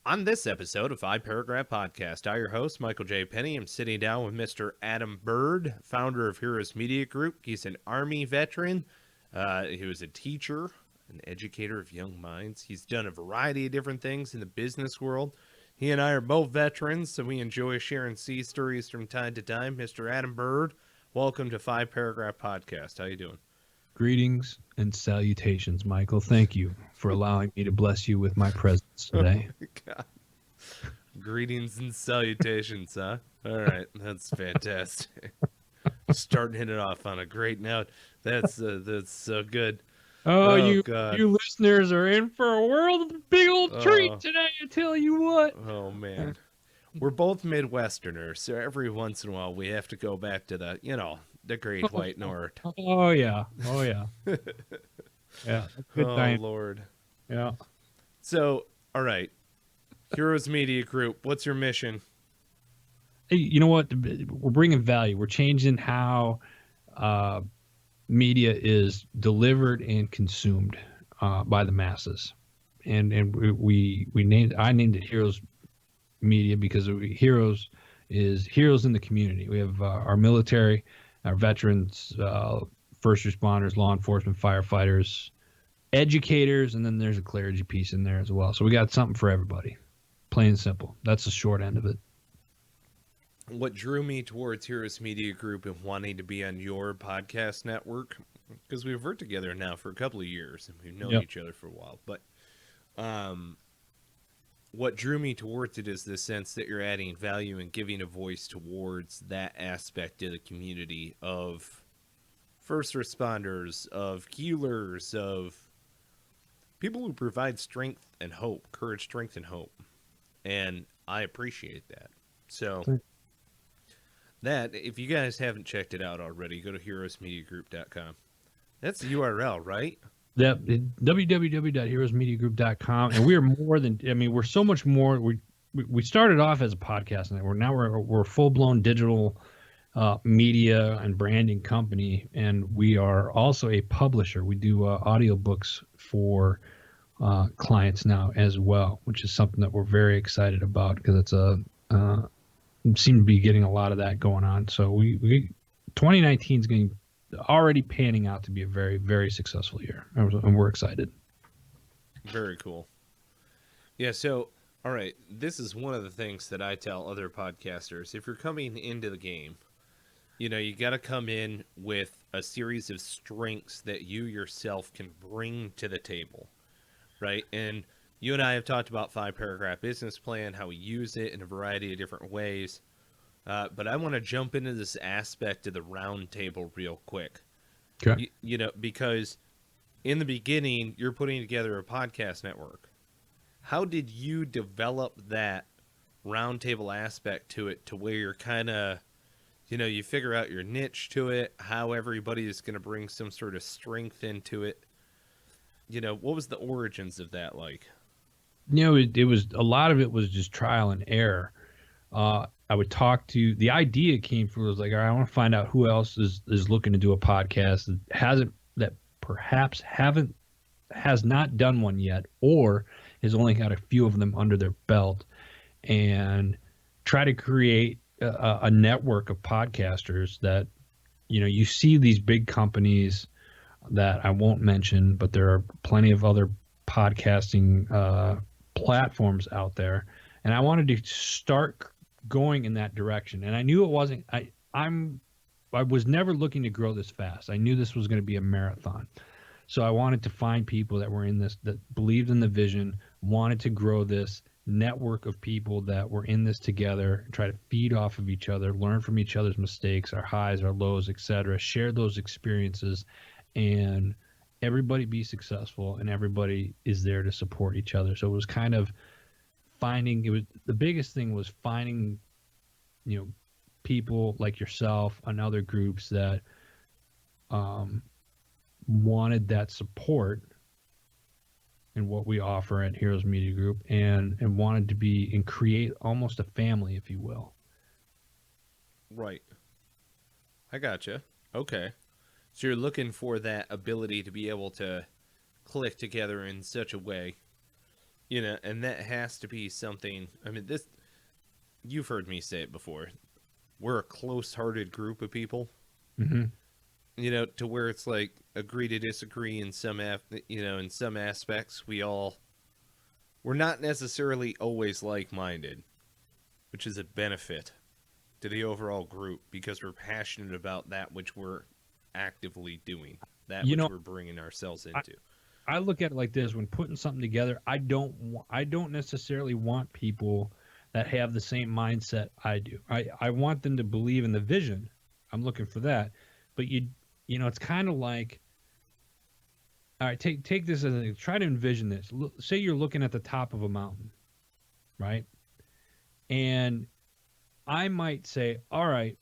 On this episode of Five Paragraph Podcast, I'm your host, Michael J. Penny. I'm sitting down with Mr. Adam Bird, founder of Heroes Media Group. He's an Army veteran. He was a teacher, an educator of young minds. He's done a variety of different things in the business world. He and I are both veterans, so we enjoy sharing sea stories from time to time. Mr. Adam Bird, welcome to Five Paragraph Podcast. How you doing? Greetings and salutations, Michael. Thank you for allowing me to bless you with my presence today. God. Greetings and salutations, huh? All right, that's fantastic. Starting it off on a great note. That's so good. Oh, Oh God. you listeners are in for a world of big old treat today, I tell you what. Oh man. We're both Midwesterners, so every once in a while we have to go back to the Great White North. Oh yeah. Yeah. Good Oh time. Lord. Yeah. So, all right. Heroes Media Group, what's your mission? Hey, you know what? We're bringing value. We're changing how media is delivered and consumed by the masses. And I named it Heroes Media because Heroes is heroes in the community. We have our military, our veterans, first responders, law enforcement, firefighters, educators, and then there's a clergy piece in there as well. So we got something for everybody. Plain and simple. That's the short end of it. What drew me towards Heroes Media Group and wanting to be on your podcast network, because we've worked together now for a couple of years and we've known each other for a while, but what drew me towards it is the sense that you're adding value and giving a voice towards that aspect of the community of first responders, of healers, of people who provide strength and hope, courage, strength, and hope. And I appreciate that. So that, if you guys haven't checked it out already, go to heroesmediagroup.com. That's the URL, right? Yep, www.heroesmediagroup.com. And we are more than, we're so much more. We started off as a podcast network. Now we're a full-blown digital media and branding company, and we are also a publisher. We do audiobooks for clients now as well, which is something that we're very excited about because it's seem to be getting a lot of that going on. So we 2019 is already panning out to be a very, very successful year, and we're excited. Very cool. Yeah, so all right, this is one of the things that I tell other podcasters. If you're coming into the game, you got to come in with a series of strengths that you yourself can bring to the table, right? And you and I have talked about 5-paragraph business plan, how we use it in a variety of different ways. But I want to jump into this aspect of the round table real quick. Okay. Because in the beginning, you're putting together a podcast network. How did you develop that round table aspect to it to where you're kind of, you figure out your niche to it, how everybody is going to bring some sort of strength into it? What was the origins of that like? It was a lot of it was just trial and error. I would talk to, the idea came from, it was like, all right, I want to find out who else is looking to do a podcast that perhaps has not done one yet, or has only got a few of them under their belt, and try to create a network of podcasters that, you see these big companies that I won't mention, but there are plenty of other podcasting platforms out there, and I wanted to start going in that direction. And I knew it wasn't. I was never looking to grow this fast. I knew this was going to be a marathon, so I wanted to find people that were in this, that believed in the vision, wanted to grow this network of people that were in this together, try to feed off of each other, learn from each other's mistakes, our highs, our lows, etc. Share those experiences, and everybody be successful, and everybody is there to support each other. So it was kind of the biggest thing was finding, people like yourself and other groups that wanted that support in what we offer at Heroes Media Group, and wanted to be and create almost a family, if you will. Right. I gotcha. Okay. So you're looking for that ability to be able to click together in such a way And that has to be something. I mean, this, you've heard me say it before. We're a close-hearted group of people, Mm-hmm. to where it's like agree to disagree in in some aspects. We're not necessarily always like-minded, which is a benefit to the overall group because we're passionate about that which we're actively doing, that You which know, we're bringing ourselves I, into. I look at it like this: when putting something together, I don't necessarily want people that have the same mindset I do. I want them to believe in the vision. I'm looking for that, but it's kind of like, all right, take this as try to envision this. Say you're looking at the top of a mountain, right? And I might say, all right,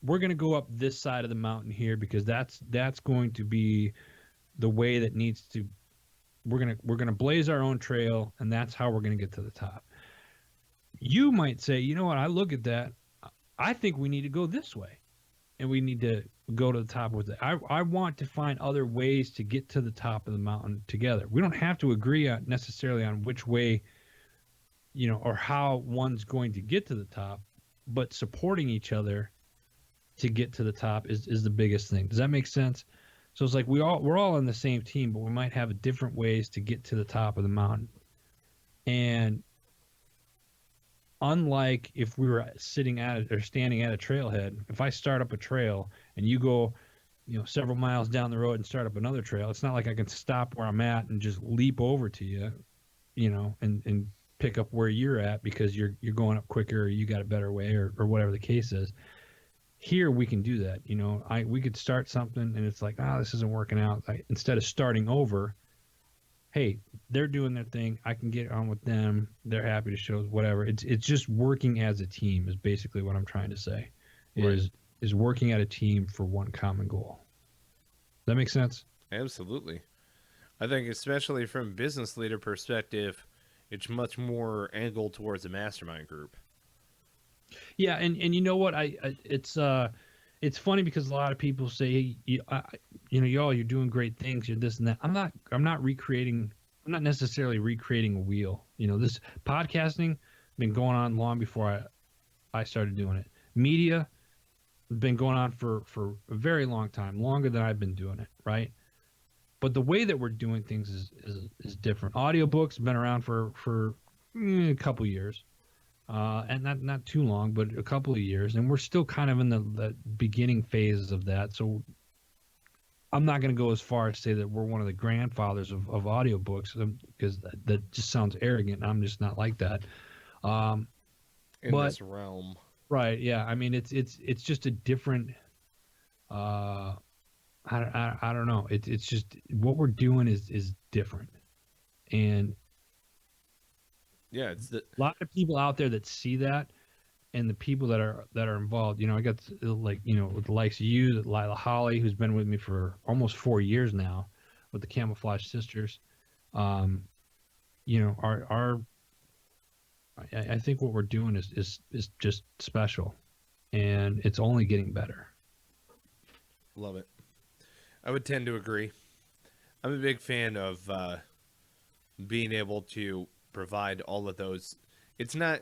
we're going to go up this side of the mountain here because that's going to be the way that needs to. We're gonna blaze our own trail, and that's how we're gonna get to the top. You might say, you know what? I look at that. I think we need to go this way, and we need to go to the top with it. I want to find other ways to get to the top of the mountain together. We don't have to agree on necessarily on which way, or how one's going to get to the top, but supporting each other to get to the top is the biggest thing. Does that make sense? So it's like we're all on the same team, but we might have different ways to get to the top of the mountain. And unlike if we were sitting at it or standing at a trailhead, if I start up a trail and you go, several miles down the road and start up another trail, it's not like I can stop where I'm at and just leap over to you, and pick up where you're at because you're going up quicker or you got a better way or whatever the case is. Here we can do that. We could start something and it's like, this isn't working out. Instead of starting over, hey, they're doing their thing. I can get on with them. They're happy to show whatever. It's just working as a team is basically what I'm trying to say. Right. Is working at a team for one common goal. Does that make sense? Absolutely. I think, especially from a business leader perspective, it's much more angled towards a mastermind group. Yeah, and you know what? It's funny because a lot of people say, hey, y'all, you're doing great things. You're this and that. I'm not recreating. I'm not necessarily recreating a wheel. This podcasting been going on long before I started doing it. Media been going on for a very long time, longer than I've been doing it. Right. But the way that we're doing things is different. Audiobooks have been around for a couple years. And not too long, but a couple of years, and we're still kind of in the beginning phases of that. So I'm not going to go as far as say that we're one of the grandfathers of audiobooks because that just sounds arrogant. I'm just not like that. In this realm, right? Yeah. I mean, it's just a different. I don't know. It's just what we're doing is different, and yeah, it's a lot of people out there that see that, and the people that are involved. I got with the likes of you, Lila Holly, who's been with me for almost 4 years now, with the Camouflage Sisters. Our I think what we're doing is just special, and it's only getting better. Love it. I would tend to agree. I'm a big fan of being able to provide all of those. It's not,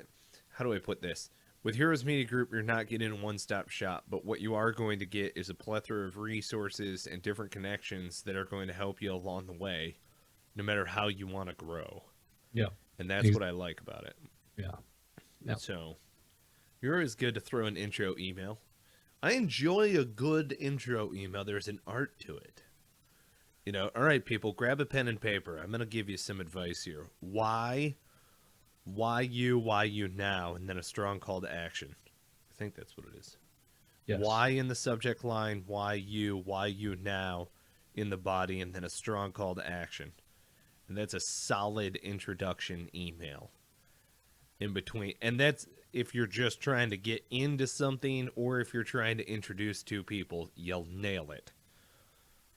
how do I put this? With Heroes Media Group, you're not getting a one-stop shop, but what you are going to get is a plethora of resources and different connections that are going to help you along the way, no matter how you want to grow. Yeah. And that's what I like about it. Yeah. Yep. So, you're always good to throw an intro email. I enjoy a good intro email. There's an art to it. All right, people, grab a pen and paper. I'm going to give you some advice here. Why you now, and then a strong call to action. I think that's what it is. Yes. Why in the subject line, why you now in the body, and then a strong call to action. And that's a solid introduction email in between. And that's if you're just trying to get into something or if you're trying to introduce two people, you'll nail it.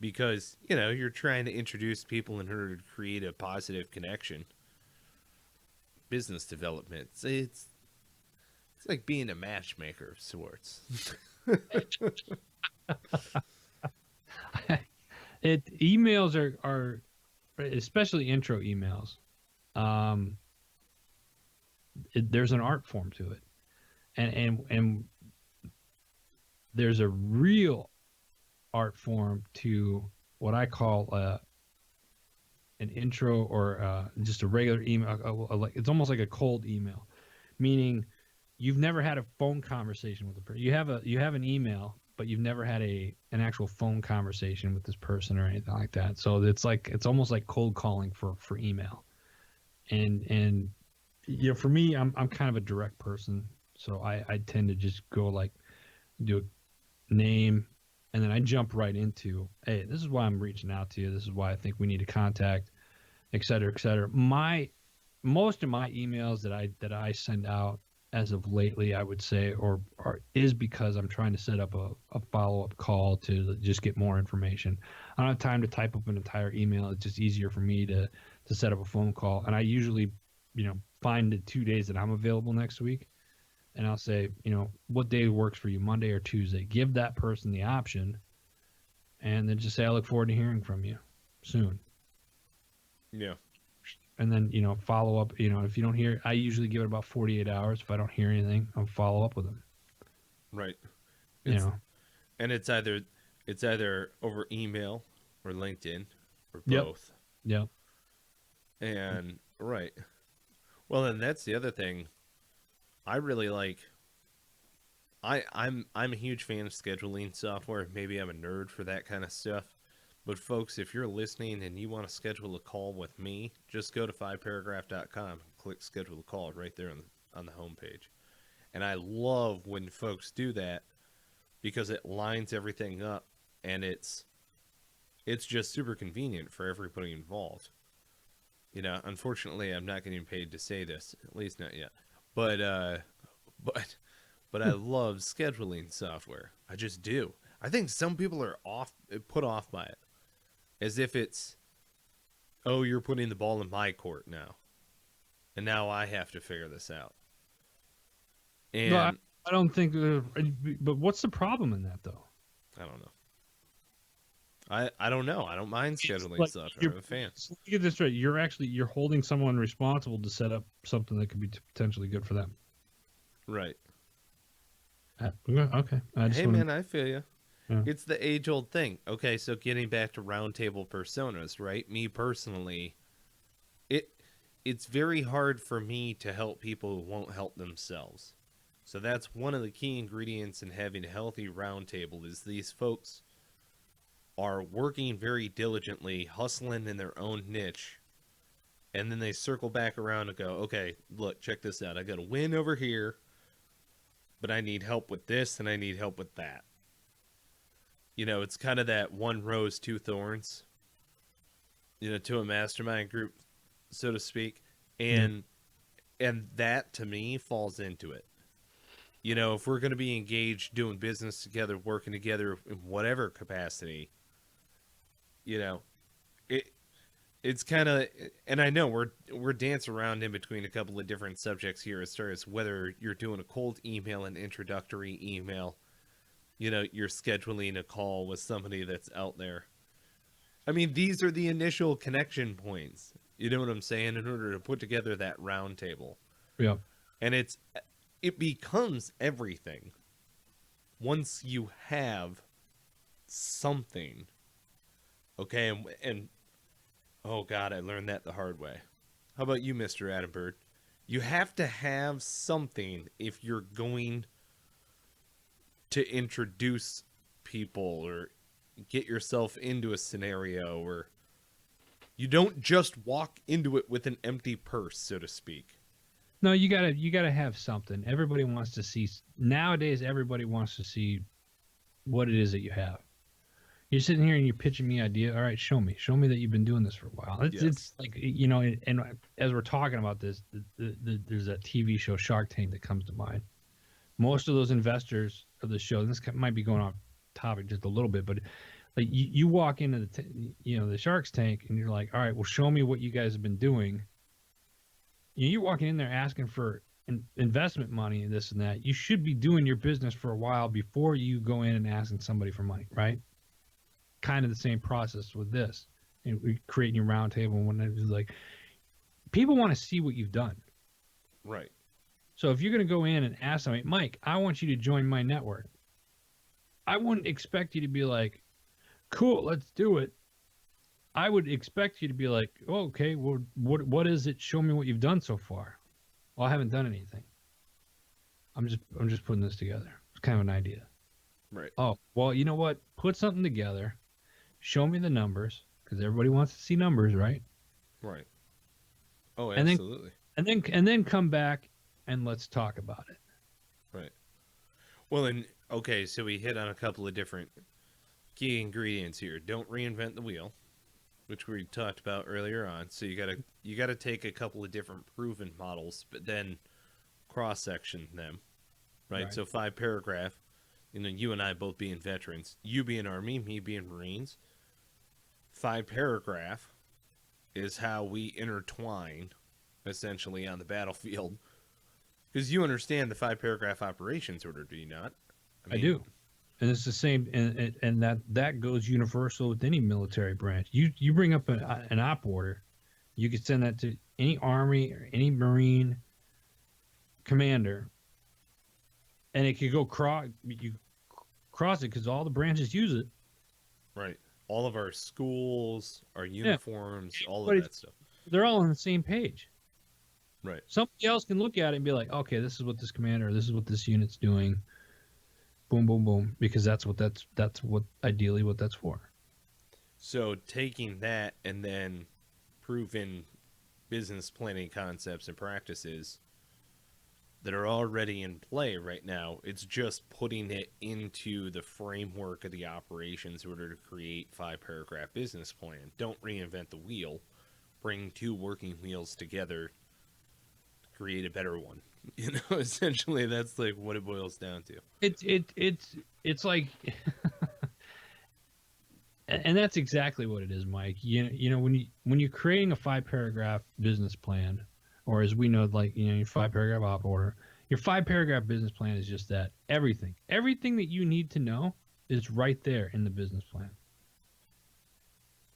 Because, you're trying to introduce people in order to create a positive connection. Business development. It's like being a matchmaker of sorts. Emails are especially intro emails. um, there's an art form to it, and there's a real art form to what I call an intro or just a regular email. Like it's almost like a cold email, meaning you've never had a phone conversation with a person. You have an email, but you've never had an actual phone conversation with this person or anything like that. So it's almost like cold calling for email. And for me, I'm kind of a direct person, so I tend to just go like do a name, and then I jump right into, hey, this is why I'm reaching out to you. This is why I think we need to contact, et cetera, et cetera. Most of my emails that I send out as of lately, I would say, or is because I'm trying to set up a follow up call to just get more information. I don't have time to type up an entire email. It's just easier for me to set up a phone call, and I usually, find the 2 days that I'm available next week, and I'll say, what day works for you, Monday or Tuesday. Give that person the option, and then just say, I look forward to hearing from you soon. Yeah. And then, follow up. If you don't hear, I usually give it about 48 hours. If I don't hear anything, I'll follow up with them. Right. You know, And it's either over email or LinkedIn or Yep. both. Yep. And right. Well, and that's the other thing. I really like. I'm a huge fan of scheduling software. Maybe I'm a nerd for that kind of stuff. But folks, if you're listening and you want to schedule a call with me, just go to 5paragraph.com, click schedule a call right there on the homepage. And I love when folks do that because it lines everything up, and it's just super convenient for everybody involved. Unfortunately, I'm not getting paid to say this, at least not yet. But but I love scheduling software. I just do. I think some people are put off by it, as if it's, oh, you're putting the ball in my court now, and now I have to figure this out. No, I, And I don't think. But what's the problem in that, though? I don't know. I don't know. I don't mind It's scheduling like software. I'm a fan. so get this right. You're holding someone responsible to set up something that could be potentially good for them. Right. Okay. I just Hey, want man, I feel you. to. It's the age-old thing. Okay, so getting back to roundtable personas, right? Me personally, it it's very hard for me to help people who won't help themselves. So that's one of the key ingredients in having a healthy roundtable is these folks are working very diligently, hustling in their own niche, and then they circle back around and go, okay, look, check this out. I got a win over here, but I need help with this and I need help with that. It's kind of that one rose, two thorns, to a mastermind group, so to speak. And that to me falls into it. If we're going to be engaged doing business together, working together in whatever capacity, it it's kind of, and I know we're dancing around in between a couple of different subjects here as far as whether you're doing a cold email, an introductory email, you're scheduling a call with somebody that's out there. I mean, these are the initial connection points. You know what I'm saying? In order to put together that round table. Yeah. And it becomes everything once you have something. Okay, and oh god, I learned that the hard way. How about you, Mr. Adam Bird? You have to have something if you're going to introduce people or get yourself into a scenario, or you don't just walk into it with an empty purse, so to speak. No, you gotta have something. Everybody wants to see nowadays. Everybody wants to see what it is that you have. You're sitting here and you're pitching me idea. All right, show me that you've been doing this for a while. It's Yes. it's like and as we're talking about this, there's that TV show Shark Tank that comes to mind. Most of those investors of the show, and this might be going off topic just a little bit, but like you walk into the Shark's Tank and you're like, all right, well, show me what you guys have been doing. You're walking in there asking for investment money and this and that. You should be doing your business for a while before you go in and asking somebody for money, right? Kind of the same process with this. Creating your round table and when it's like people want to see what you've done. Right. So if you're going to go in and ask somebody, Mike, I want you to join my network, I wouldn't expect you to be like, cool, let's do it. I would expect you to be like, oh, okay, well, what is it? Show me what you've done so far. Well, I haven't done anything. I'm just putting this together. It's kind of an idea. Right. Oh, well, you know what? Put something together. Show me the numbers, because everybody wants to see numbers, right? Right. Oh, And absolutely. and then come back and let's talk about it. Right. Well, and okay, so we hit on a couple of different key ingredients here. Don't reinvent the wheel, which we talked about earlier on. So you gotta take a couple of different proven models, but then cross section them. Right? So 5 paragraph. You and I both being veterans, you being Army, me being Marines. 5 paragraph is how we intertwine essentially on the battlefield. Because you understand the 5 paragraph operations order, do you not? I do. And it's the same, and that goes universal with any military branch. You bring up an op order, you could send that to any Army or any Marine commander, and it could go cross it because all the branches use it. Right. All of our schools, our uniforms, all but of that stuff. They're all on the same page. Right. Somebody else can look at it and be like, okay, this is what this commander, this is what this unit's doing. Boom, boom, boom, because that's what ideally what that's for. So taking that and then proven business planning concepts and practices that are already in play right now, it's just putting it into the framework of the operations in order to create 5 paragraph business plan. Don't reinvent the wheel. Bring 2 working wheels together to create a better one. Essentially that's like what it boils down to. It's like and that's exactly what it is, Mike. You know when you're creating a 5 paragraph business plan, or as we know, like, your 5 paragraph op order, your 5 paragraph business plan is just that. Everything that you need to know is right there in the business plan.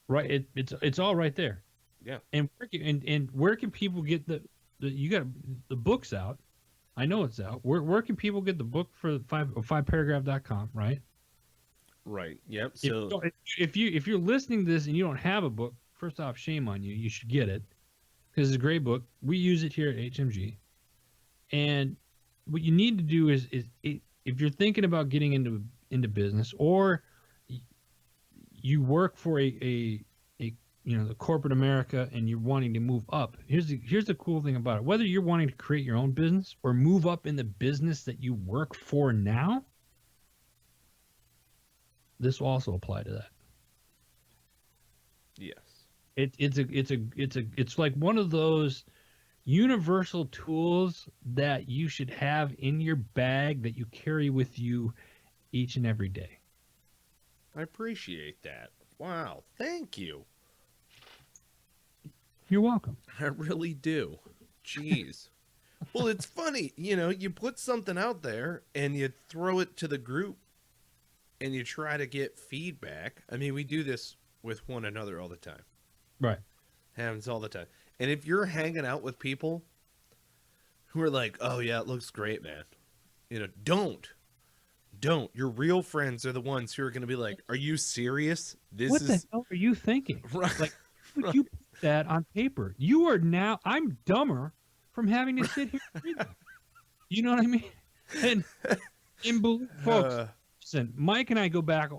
Right, it's all right there. Yeah. And where can people get you got the book's out? I know it's out. Where can people get the book for 5paragraph.com, right? Right. Yep. So if you're listening to this and you don't have a book, first off, shame on you. You should get it, because it's a great book. We use it here at HMG. And what you need to do is if you're thinking about getting into business, or you work for a the corporate America and you're wanting to move up, here's the cool thing about it. Whether you're wanting to create your own business or move up in the business that you work for now, this will also apply to that. Yes. It's like one of those universal tools that you should have in your bag that you carry with you each and every day. I appreciate that. Wow. Thank you. You're welcome. I really do. Jeez. Well, it's funny, you put something out there and you throw it to the group and you try to get feedback. I mean, we do this with one another all the time. Right. Happens all the time. And if you're hanging out with people who are like, oh yeah, it looks great, man. Don't. Your real friends are the ones who are going to be like, are you serious? What the hell are you thinking? Right. Like, right. You put that on paper. I'm dumber from having to sit here and read that. You know what I mean? And folks, listen, Mike and I go back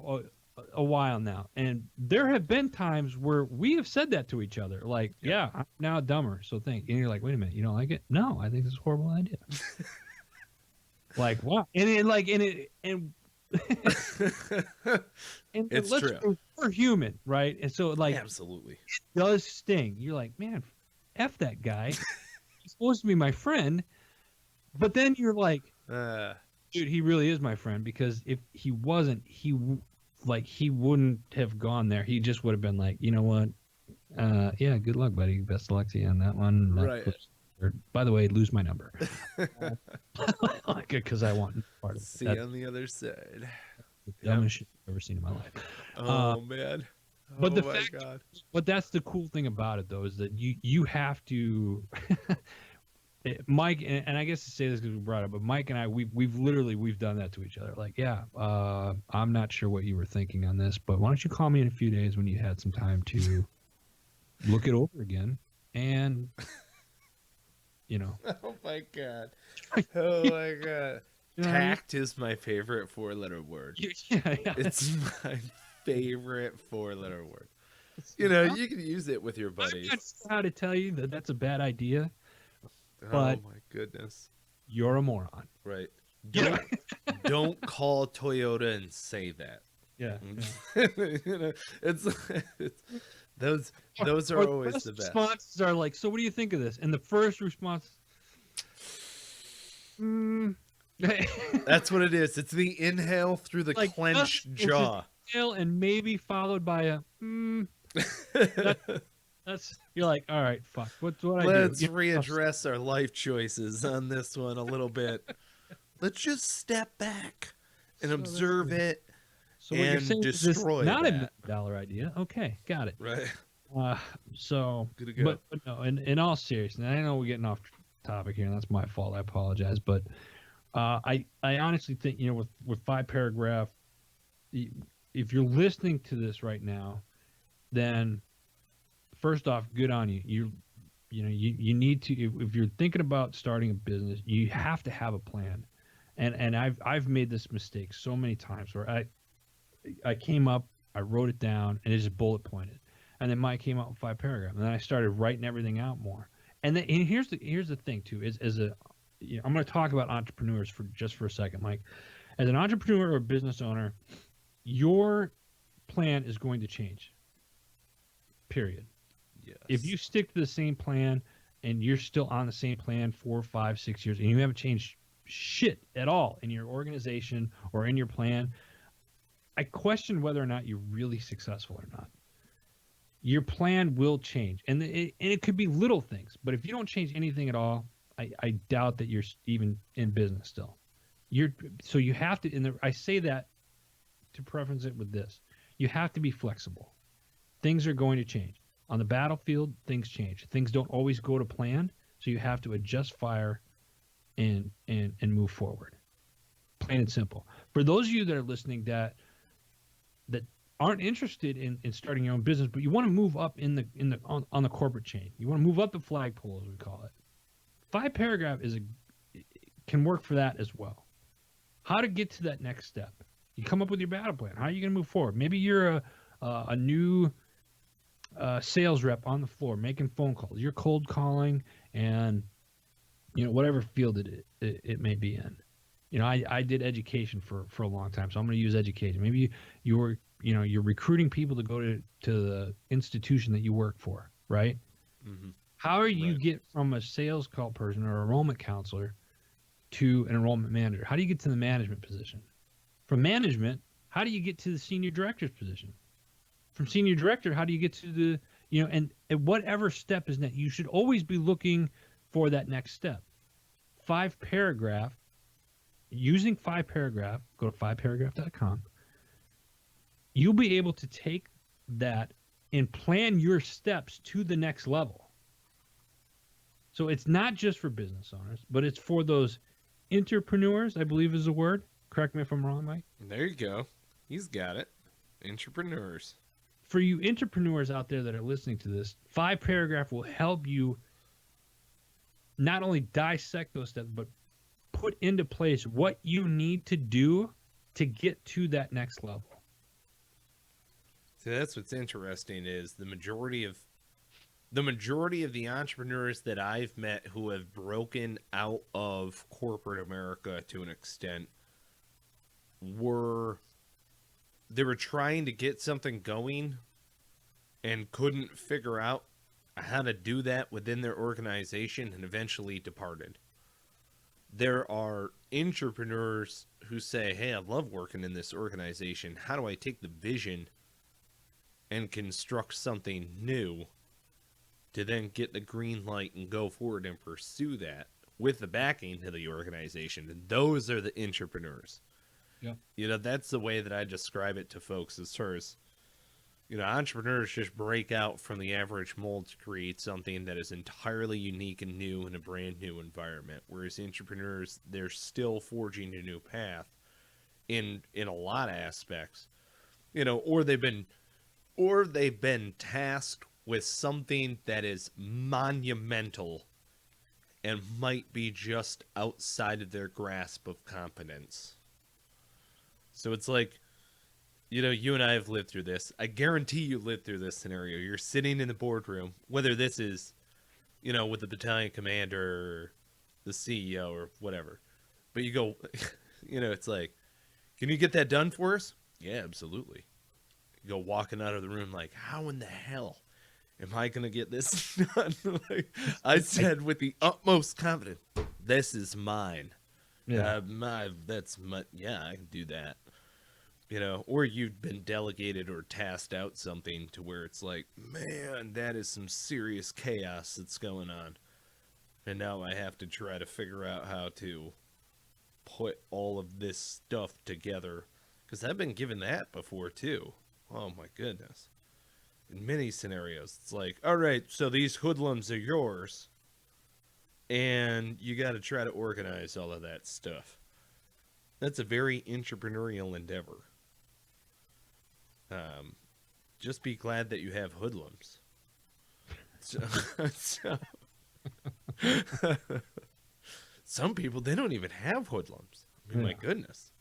a while now, and there have been times where we have said that to each other, like, yeah, I'm now dumber, so think. And you're like, wait a minute, you don't like it? No, I think this is a horrible idea. Like, wow. And it's true. We're human, right? And so, like, absolutely, it does sting. You're like, man, F that guy. He's supposed to be my friend. But then you're like, dude, he really is my friend, because if he wasn't, he wouldn't have gone there. He just would have been like, you know what? Yeah, good luck, buddy. Best of luck to you on that one. Right. By the way, lose my number. Because I want part of it. See you on the other side. The dumbest shit I've ever seen in my life. Oh, man. But Oh the my fact, God. but that's the cool thing about it, though, is that you have to, Mike, and I guess to say this because we brought it, but Mike and I, we've done that to each other. Like, yeah, I'm not sure what you were thinking on this, but why don't you call me in a few days when you had some time to look it over again, and Oh my God. Oh my God. you know what I mean? Tact is my favorite four-letter word. Yeah. It's my favorite four-letter word. It's You like, know, you can use it with your I'm buddies. not sure how to tell you that that's a bad idea, Oh but my goodness. you're a moron. Right. Yeah. Don't call Toyota and say that. Yeah. You know, it's those are Or the always best the best. responses are like, so what do you think of this? And the first response, mm. That's what it is. It's the inhale through the like clenched it's just jaw. inhale and maybe followed by a that, that's you're like, all right, fuck. What's what I do? Let's readdress our life choices on this one a little bit. Let's just step back and observe it So what you're and saying is this destroy not a that. $1 idea? Okay, got it. Right. So, Good to go. but no, in all seriousness, and I know we're getting off topic here, and that's my fault. I apologize, but I honestly think with 5 paragraph, if you're listening to this right now, then first off, good on you. You need to if you're thinking about starting a business, you have to have a plan. And I've made this mistake so many times where I came up, I wrote it down, and it's just bullet pointed. And then Mike came out with 5 paragraphs, and then I started writing everything out more. And here's the thing too is I'm going to talk about entrepreneurs for a second, Mike. As an entrepreneur or a business owner, your plan is going to change. Period. Yes. If you stick to the same plan and you're still on the same plan 4, 5, 6 years, and you haven't changed shit at all in your organization or in your plan, I question whether or not you're really successful or not. Your plan will change, and it could be little things, but if you don't change anything at all, I doubt that you're even in business still. So you have to. I say that to preference it with this: you have to be flexible. Things are going to change on the battlefield. Things change. Things don't always go to plan, so you have to adjust fire and move forward. Plain and simple. For those of you that are listening that aren't interested in starting your own business, but you want to move up on the corporate chain. You want to move up the flagpole, as we call it. 5 paragraph can work for that as well. How to get to that next step. You come up with your battle plan. How are you going to move forward? Maybe you're a new sales rep on the floor making phone calls. You're cold calling, and whatever field it may be in. I did education for a long time, so I'm going to use education. Maybe you're recruiting people to go to the institution that you work for, right? Mm-hmm. How do you get from a sales call person or enrollment counselor to an enrollment manager? How do you get to the management position? From management, how do you get to the senior director's position? From senior director, how do you get to the, and at whatever step is next, you should always be looking for that next step. 5 paragraph, using 5 paragraph, go to 5paragraph.com. You'll be able to take that and plan your steps to the next level. So it's not just for business owners, but it's for those intrapreneurs, I believe is the word. Correct me if I'm wrong, Mike. There you go. He's got it. Intrapreneurs. For you intrapreneurs out there that are listening to this, 5 paragraph will help you not only dissect those steps, but put into place what you need to do to get to that next level. So that's what's interesting is the majority of the entrepreneurs that I've met who have broken out of corporate America to an extent they were trying to get something going and couldn't figure out how to do that within their organization and eventually departed. There are entrepreneurs who say, hey, I love working in this organization. How do I take the vision and construct something new to then get the green light and go forward and pursue that with the backing of the organization? And those are the entrepreneurs. Yeah. That's the way that I describe it to folks as far as Entrepreneurs just break out from the average mold to create something that is entirely unique and new in a brand new environment. Whereas entrepreneurs, they're still forging a new path in a lot of aspects. Or they've been tasked with something that is monumental and might be just outside of their grasp of competence. So it's like, you and I have lived through this. I guarantee you lived through this scenario. You're sitting in the boardroom, whether this is, with the battalion commander or the CEO or whatever. But you go, it's like, can you get that done for us? Yeah, absolutely. You go walking out of the room like, how in the hell am I going to get this done? Like, I said with the utmost confidence, this is mine. Yeah. Yeah, I can do that. Or you've been delegated or tasked out something to where it's like, man, that is some serious chaos that's going on. And now I have to try to figure out how to put all of this stuff together. Because I've been given that before, too. Oh, my goodness. In many scenarios, it's like, all right, so these hoodlums are yours. And you got to try to organize all of that stuff. That's a very entrepreneurial endeavor. Just be glad that you have hoodlums. Some people, they don't even have hoodlums. I mean, my goodness.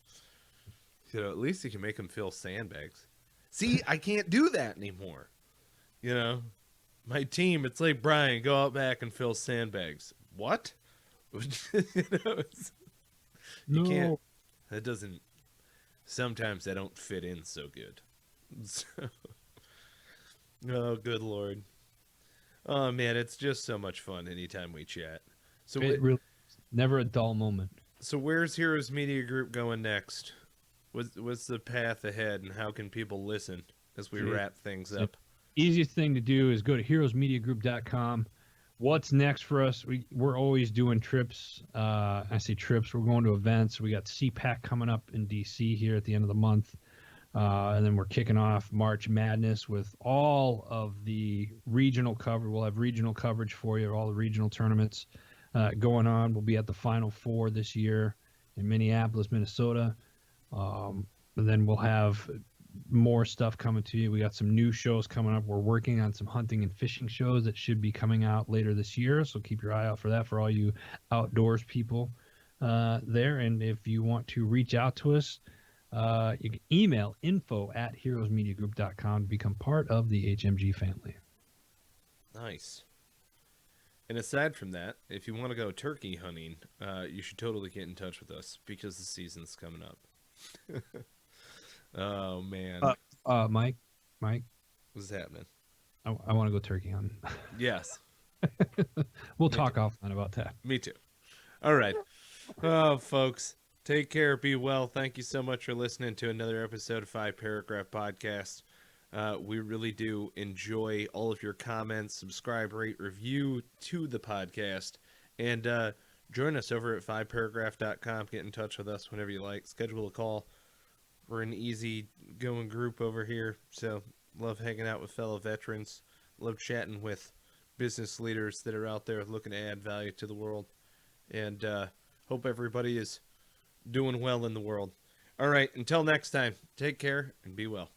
At least you can make them fill sandbags. See, I can't do that anymore. My team, it's like, Brian, go out back and fill sandbags. What? You can't. That doesn't. Sometimes I don't fit in so good. Oh, good Lord. Oh, man, it's just so much fun anytime we chat. So it really, never a dull moment. So where's Heroes Media Group going next? What's the path ahead, and how can people listen as we wrap things up? Easiest thing to do is go to heroesmediagroup.com. What's next for us? We're always doing trips. I say trips. We're going to events. We got CPAC coming up in DC here at the end of the month. And then we're kicking off March Madness with all of the regional coverage. We'll have regional coverage for you, all the regional tournaments going on. We'll be at the Final Four this year in Minneapolis, Minnesota. And then we'll have more stuff coming to you. We got some new shows coming up. We're working on some hunting and fishing shows that should be coming out later this year. So keep your eye out for that for all you outdoors people there. And if you want to reach out to us, you can email info@heroesmediagroup.com to become part of the HMG family. Nice. And aside from that, if you want to go turkey hunting, you should totally get in touch with us because the season's coming up. Oh, man. Mike, what's happening? I want to go turkey hunting. Yes. We'll talk offline about that. Me too. All right. Oh, folks, take care. Be well. Thank you so much for listening to another episode of 5 Paragraph Podcast. We really do enjoy all of your comments. Subscribe, rate, review to the podcast. And join us over at 5paragraph.com. Get in touch with us whenever you like. Schedule a call. We're an easy-going group over here, so love hanging out with fellow veterans. Love chatting with business leaders that are out there looking to add value to the world. And hope everybody is doing well in the world. All right, until next time, take care and be well.